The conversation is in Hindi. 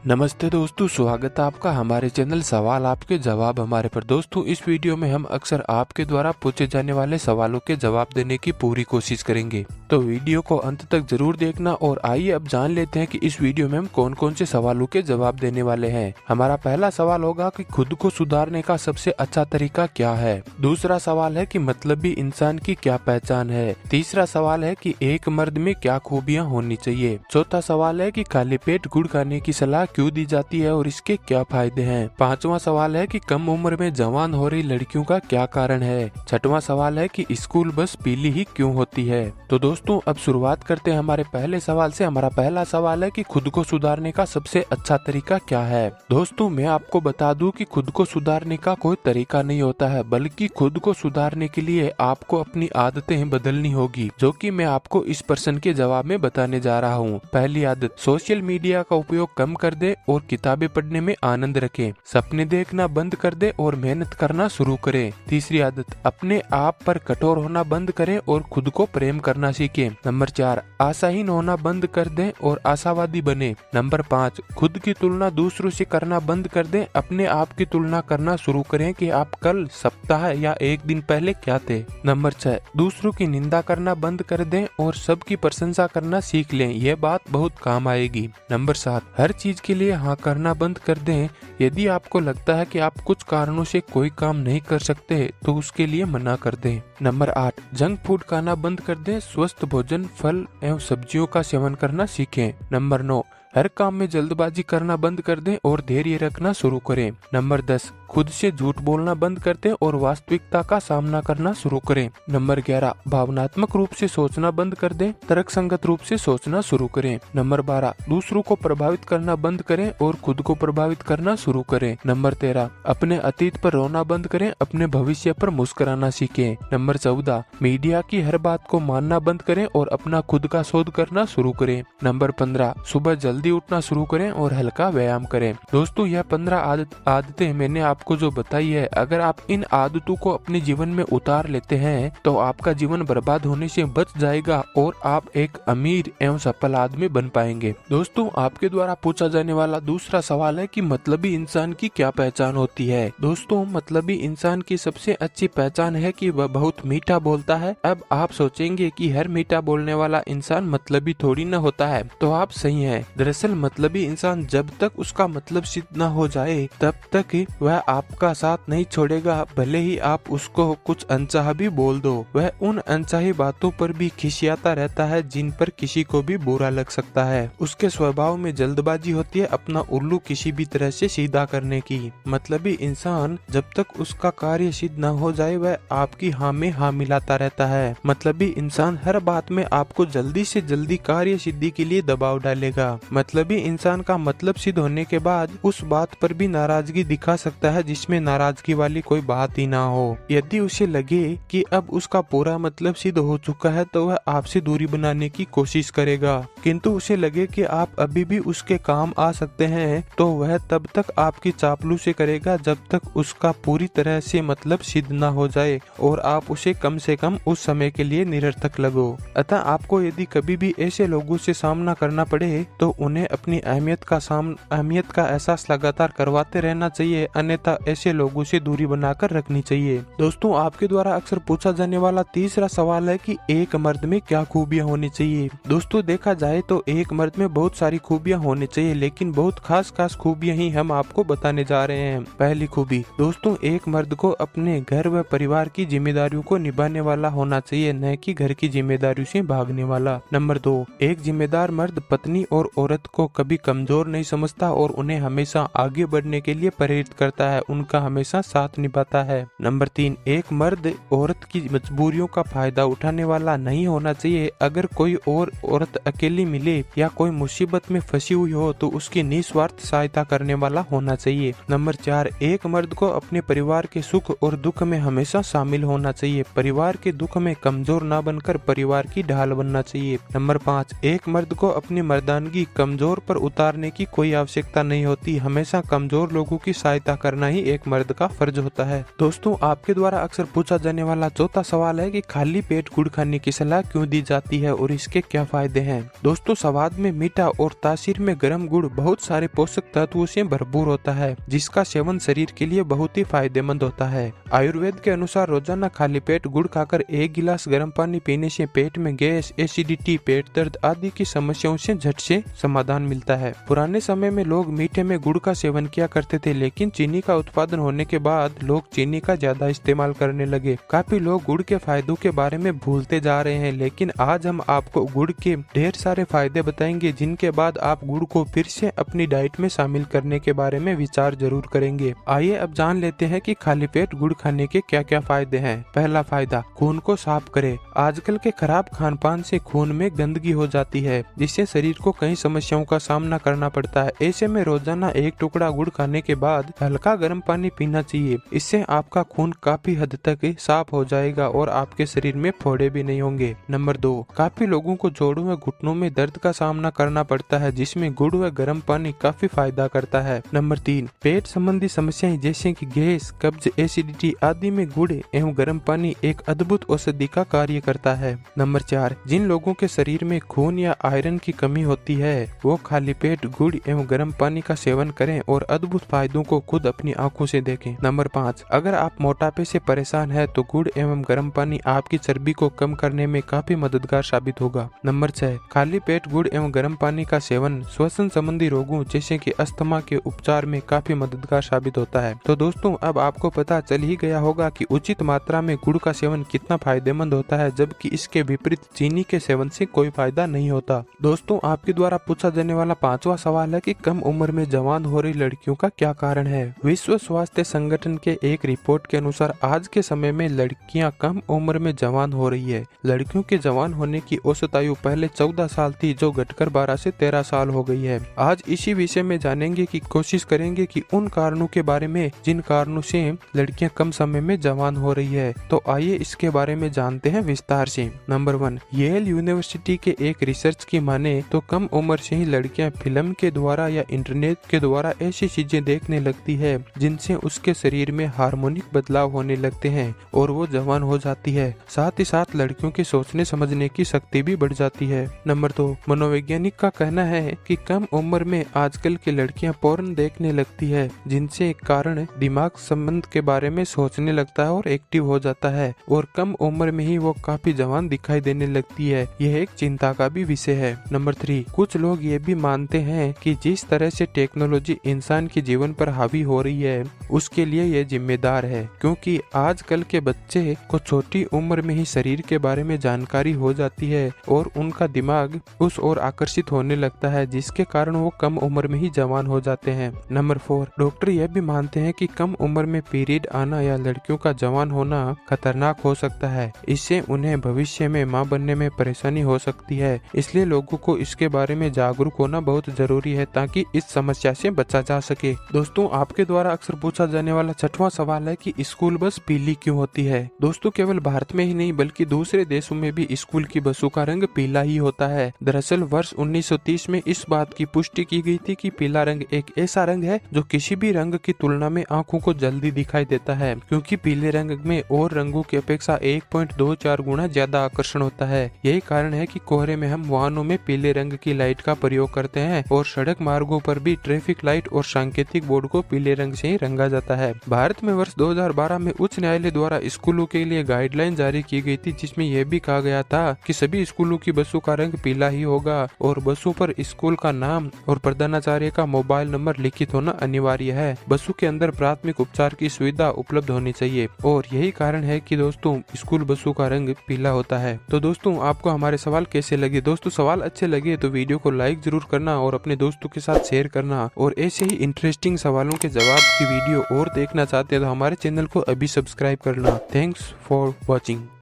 नमस्ते दोस्तों, स्वागत है आपका हमारे चैनल सवाल आपके जवाब हमारे पर। दोस्तों, इस वीडियो में हम अक्सर आपके द्वारा पूछे जाने वाले सवालों के जवाब देने की पूरी कोशिश करेंगे, तो वीडियो को अंत तक जरूर देखना। और आइए अब जान लेते हैं कि इस वीडियो में हम कौन कौन से सवालों के जवाब देने वाले हैं। हमारा पहला सवाल होगा कि खुद को सुधारने का सबसे अच्छा तरीका क्या है। दूसरा सवाल है कि मतलबी इंसान की क्या पहचान है। तीसरा सवाल है कि एक मर्द में क्या खूबियाँ होनी चाहिए। चौथा सवाल है कि खाली पेट गुड़ खाने की सलाह क्यों दी जाती है और इसके क्या फायदे हैं। पांचवा सवाल है कि कम उम्र में जवान हो रही लड़कियों का क्या कारण है। छठवां सवाल है कि स्कूल बस पीली ही क्यों होती है। तो दोस्तों, अब शुरुआत करते हैं हमारे पहले सवाल से। हमारा पहला सवाल है कि खुद को सुधारने का सबसे अच्छा तरीका क्या है। दोस्तों, मैं आपको बता दूं कि खुद को सुधारने का कोई तरीका नहीं होता है, बल्कि खुद को सुधारने के लिए आपको अपनी आदतें बदलनी होगी, जो कि मैं आपको इस प्रश्न के जवाब में बताने जा रहा हूँ। पहली आदत, सोशल मीडिया का उपयोग कम कर दे और किताबें पढ़ने में आनंद रखें। सपने देखना बंद कर दे और मेहनत करना शुरू करें। तीसरी आदत, अपने आप पर कठोर होना बंद करें और खुद को प्रेम करना सीखें। नंबर 4, आशाहीन होना बंद कर दें और आशावादी बने। नंबर 5, खुद की तुलना दूसरों से करना बंद कर दें। अपने आप की तुलना करना शुरू करें कि आप कल, सप्ताह या एक दिन पहले क्या थे। नंबर 6, दूसरों की निंदा करना बंद कर दें और सबकी प्रशंसा करना सीख लें। यह बात बहुत काम आएगी। नंबर 7, हर चीज के लिए हाँ करना बंद कर दें। यदि आपको लगता है कि आप कुछ कारणों से कोई काम नहीं कर सकते, तो उसके लिए मना कर दें। नंबर 8, जंक फूड खाना बंद कर दें। स्वस्थ भोजन, फल एवं सब्जियों का सेवन करना सीखें। नंबर 9, हर काम में जल्दबाजी करना बंद कर दें और धैर्य रखना शुरू करें। नंबर 10, खुद से झूठ बोलना बंद कर दें और वास्तविकता का सामना करना शुरू करें। नंबर 11, भावनात्मक रूप से सोचना बंद कर दें, तर्कसंगत रूप से सोचना शुरू करें। नंबर 12, दूसरों को प्रभावित करना बंद करें और खुद को प्रभावित करना शुरू करें। नंबर 13, अपने अतीत पर रोना बंद करें, अपने भविष्य पर मुस्कुराना सीखें। नंबर 14, मीडिया की हर बात को मानना बंद करें और अपना खुद का शोध करना शुरू करें। नंबर 15, सुबह जल्दी उठना शुरू करें और हल्का व्यायाम करें। दोस्तों, यह 15 आदतें मैंने आपको जो बताई है, अगर आप इन आदतों को अपने जीवन में उतार लेते हैं तो आपका जीवन बर्बाद होने से बच जाएगा और आप एक अमीर एवं सफल आदमी बन पाएंगे। दोस्तों, आपके द्वारा पूछा जाने वाला दूसरा सवाल है कि मतलबी इंसान की क्या पहचान होती है। दोस्तों, मतलबी इंसान की सबसे अच्छी पहचान है कि वह बहुत मीठा बोलता है। अब आप सोचेंगे कि हर मीठा बोलने वाला इंसान मतलबी थोड़ी न होता है, तो आप सही हैं। दरअसल मतलबी इंसान जब तक उसका मतलब सिद्ध न हो जाए तब तक वह आपका साथ नहीं छोड़ेगा, भले ही आप उसको कुछ अनचाहा भी बोल दो। वह उन अनचाही बातों पर भी खिसियाता रहता है जिन पर किसी को भी बुरा लग सकता है। उसके स्वभाव में जल्दबाजी होती है अपना उल्लू किसी भी तरह से सीधा करने की। मतलबी इंसान जब तक उसका कार्य सिद्ध न हो जाए वह आपकी हाँ में हाँ मिलाता रहता है। मतलबी इंसान हर बात में आपको जल्दी से जल्दी कार्य सिद्धि के लिए दबाव डालेगा। मतलबी इंसान का मतलब सिद्ध होने के बाद उस बात पर भी नाराजगी दिखा सकता है जिसमें नाराजगी वाली कोई बात ही ना हो। यदि उसे लगे कि अब उसका पूरा मतलब सिद्ध हो चुका है तो वह आपसे दूरी बनाने की कोशिश करेगा, किंतु उसे लगे कि आप अभी भी उसके काम आ सकते हैं तो वह तब तक आपकी चापलूसी करेगा जब तक उसका पूरी तरह से मतलब सिद्ध न हो जाए और आप उसे कम से कम उस समय के लिए निरर्थक लगो। अतः आपको यदि कभी भी ऐसे लोगों से सामना करना पड़े तो उन्हें अपनी अहमियत का एहसास लगातार करवाते रहना चाहिए, अन्यथा ऐसे लोगों से दूरी बनाकर रखनी चाहिए। दोस्तों, आपके द्वारा अक्सर पूछा जाने वाला तीसरा सवाल है कि एक मर्द में क्या खूबियां होनी चाहिए। दोस्तों, देखा जाए तो एक मर्द में बहुत सारी खूबियां होनी चाहिए, लेकिन बहुत खास खूबियां ही हम आपको बताने जा रहे हैं। पहली खूबी, दोस्तों, एक मर्द को अपने घर व परिवार की जिम्मेदारियों को निभाने वाला होना चाहिए, न कि घर की जिम्मेदारियों से भागने वाला। नंबर 2, एक जिम्मेदार मर्द पत्नी और औरत को कभी कमजोर नहीं समझता और उन्हें हमेशा आगे बढ़ने के लिए प्रेरित करता है, उनका हमेशा साथ निभाता है। नंबर 3, एक मर्द औरत की मजबूरियों का फायदा उठाने वाला नहीं होना चाहिए। अगर कोई और औरत अकेली मिले या कोई मुसीबत में फंसी हुई हो तो उसकी निस्वार्थ सहायता करने वाला होना चाहिए। नंबर 4, एक मर्द को अपने परिवार के सुख और दुख में हमेशा शामिल होना चाहिए। परिवार के दुख में कमजोर न बनकर परिवार की ढाल बनना चाहिए। नंबर 5, एक मर्द को अपनी मर्दानगी कमजोर पर उतारने की कोई आवश्यकता नहीं होती। हमेशा कमजोर लोगों की सहायता करना ही एक मर्द का फर्ज होता है। दोस्तों, आपके द्वारा अक्सर पूछा जाने वाला चौथा सवाल है कि खाली पेट गुड़ खाने की सलाह क्यों दी जाती है और इसके क्या फायदे हैं। दोस्तों, स्वाद में मीठा और तासीर में गर्म गुड़ बहुत सारे पोषक तत्वों से भरपूर होता है, जिसका सेवन शरीर के लिए बहुत ही फायदेमंद होता है। आयुर्वेद के अनुसार रोजाना खाली पेट गुड़ खाकर 1 गिलास गर्म पानी पीने से पेट में गैस, एसिडिटी, पेट दर्द आदि की समस्याओं से झट से समाधान मिलता है। पुराने समय में लोग मीठे में गुड़ का सेवन किया करते थे, लेकिन चीनी का उत्पादन होने के बाद लोग चीनी का ज्यादा इस्तेमाल करने लगे। काफी लोग गुड़ के फायदों के बारे में भूलते जा रहे हैं, लेकिन आज हम आपको गुड़ के ढेर सारे फायदे बताएंगे, जिनके बाद आप गुड़ को फिर से अपनी डाइट में शामिल करने के बारे में विचार जरूर करेंगे। आइए अब जान लेते हैं कि खाली पेट गुड़ खाने के क्या क्या फायदे हैं। पहला फायदा, खून को साफ करे। आजकल के खराब खान पान से खून में गंदगी हो जाती है, जिससे शरीर को कई समस्याओं का सामना करना पड़ता है। ऐसे में रोजाना 1 टुकड़ा गुड़ खाने के बाद हल्का गर्म पानी पीना चाहिए। इससे आपका खून काफी हद तक साफ हो जाएगा और आपके शरीर में फोड़े भी नहीं होंगे। नंबर 2, काफी लोगों को जोड़ों व घुटनों में दर्द का सामना करना पड़ता है, जिसमें गुड़ व गर्म पानी काफी फायदा करता है। नंबर 3, पेट संबंधी समस्याएं जैसे कि गैस, कब्ज, एसिडिटी आदि में गुड़ एवं गर्म पानी एक अद्भुत औषधि का कार्य करता है। नंबर 4, जिन लोगों के शरीर में खून या आयरन की कमी होती है वो खाली पेट गुड़ एवं गर्म पानी का सेवन करें और अद्भुत फायदों को खुद अपनी आंखों से देखें। नंबर 5, अगर आप मोटापे से परेशान हैं तो गुड़ एवं गर्म पानी आपकी चर्बी को कम करने में काफी मददगार साबित होगा। नंबर 6, खाली पेट गुड़ एवं गर्म पानी का सेवन श्वसन संबंधी रोगों जैसे कि अस्थमा के उपचार में काफी मददगार साबित होता है। तो दोस्तों, अब आपको पता चल ही गया होगा कि उचित मात्रा में गुड़ का सेवन कितना फायदेमंद होता है, जबकि इसके विपरीत चीनी के सेवन से कोई फायदा नहीं होता। दोस्तों, आपके द्वारा पूछा जाने वाला 5वां सवाल है कि कम उम्र में जवान हो रही लड़कियों का क्या कारण है। विश्व स्वास्थ्य संगठन के एक रिपोर्ट के अनुसार आज के समय में लड़कियां कम उम्र में जवान हो रही है। लड़कियों के जवान होने की औसत आयु पहले 14 साल थी, जो घटकर 12 से 13 साल हो गई है। आज इसी विषय में जानेंगे कि कोशिश करेंगे कि उन कारणों के बारे में जिन कारणों से लड़कियां कम समय में जवान हो रही है। तो आइए इसके बारे में जानते हैं विस्तार से। नंबर 1, येल यूनिवर्सिटी के एक रिसर्च की माने तो कम उम्र से ही लड़कियां फिल्म के द्वारा या इंटरनेट के द्वारा ऐसी चीजें देखने लगती है जिनसे उसके शरीर में हार्मोनिक बदलाव होने लगते हैं और वो जवान हो जाती है। साथ ही साथ लड़कियों के सोचने समझने की शक्ति भी बढ़ जाती है। नंबर 2, मनोवैज्ञानिक का कहना है कि कम उम्र में आजकल की लड़कियां पोर्न देखने लगती है, जिनसे कारण दिमाग संबंध के बारे में सोचने लगता है और एक्टिव हो जाता है और कम उम्र में ही वो काफी जवान दिखाई देने लगती है। यह एक चिंता का भी विषय है। नंबर 3, कुछ लोग ये भी मानते हैं कि जिस तरह से टेक्नोलॉजी इंसान के जीवन पर हावी हो रही है उसके लिए ये जिम्मेदार है, क्योंकि आजकल के बच्चे को छोटी उम्र में ही शरीर के बारे में जानकारी हो जाती है और उनका दिमाग उस ओर आकर्षित होने लगता है, जिसके कारण वो कम उम्र में ही जवान हो जाते हैं। नंबर 4, डॉक्टर यह भी मानते हैं कि कम उम्र में पीरियड आना या लड़कियों का जवान होना खतरनाक हो सकता है। इससे उन्हें भविष्य में मां बनने में परेशानी हो सकती है, इसलिए लोगों को इसके बारे में जागरूक होना बहुत जरूरी है ताकि इस समस्या से बचा जा सके। दोस्तों, आपके द्वारा अक्सर पूछा जाने वाला 6वां सवाल है कि स्कूल बस पीली क्यों होती है। दोस्तों, केवल भारत में ही नहीं बल्कि दूसरे देशों में भी स्कूल की बसों का रंग पीला ही होता है। दरअसल वर्ष 1930 में इस बात की पुष्टि की गई थी कि पीला रंग एक ऐसा रंग है जो किसी भी रंग की तुलना में आंखों को जल्दी दिखाई देता है, क्योंकि पीले रंग में और रंगों की अपेक्षा 1.24 गुना ज्यादा आकर्षण होता है। यही कारण है कि कोहरे में हम वाहनों में पीले रंग की लाइट का प्रयोग करते हैं और सड़क मार्गों पर भी ट्रैफिक लाइट और सांकेतिक बोर्ड को पीले रंग से ही रंगा जाता है। भारत में वर्ष 2012 में उच्च न्यायालय द्वारा स्कूलों के लिए गाइडलाइन जारी की गई थी, जिसमें यह भी कहा गया था कि सभी स्कूलों की बसों का रंग पीला ही होगा और बसों पर स्कूल का नाम और प्रधानाचार्य का मोबाइल नंबर लिखित होना अनिवार्य है। बसों के अंदर प्राथमिक उपचार की सुविधा उपलब्ध होनी चाहिए और यही कारण है कि दोस्तों स्कूल बसों का रंग पीला होता है। तो दोस्तों, आपको हमारे सवाल कैसे लगे? दोस्तों, सवाल अच्छे लगे तो वीडियो को लाइक जरूर करना और अपने दोस्तों के साथ शेयर करना, और ऐसे ही इंटरेस्टिंग सवालों के जवाब की वीडियो और देखना चाहते हैं तो हमारे चैनल को अभी सब्सक्राइब करना। Thanks for watching.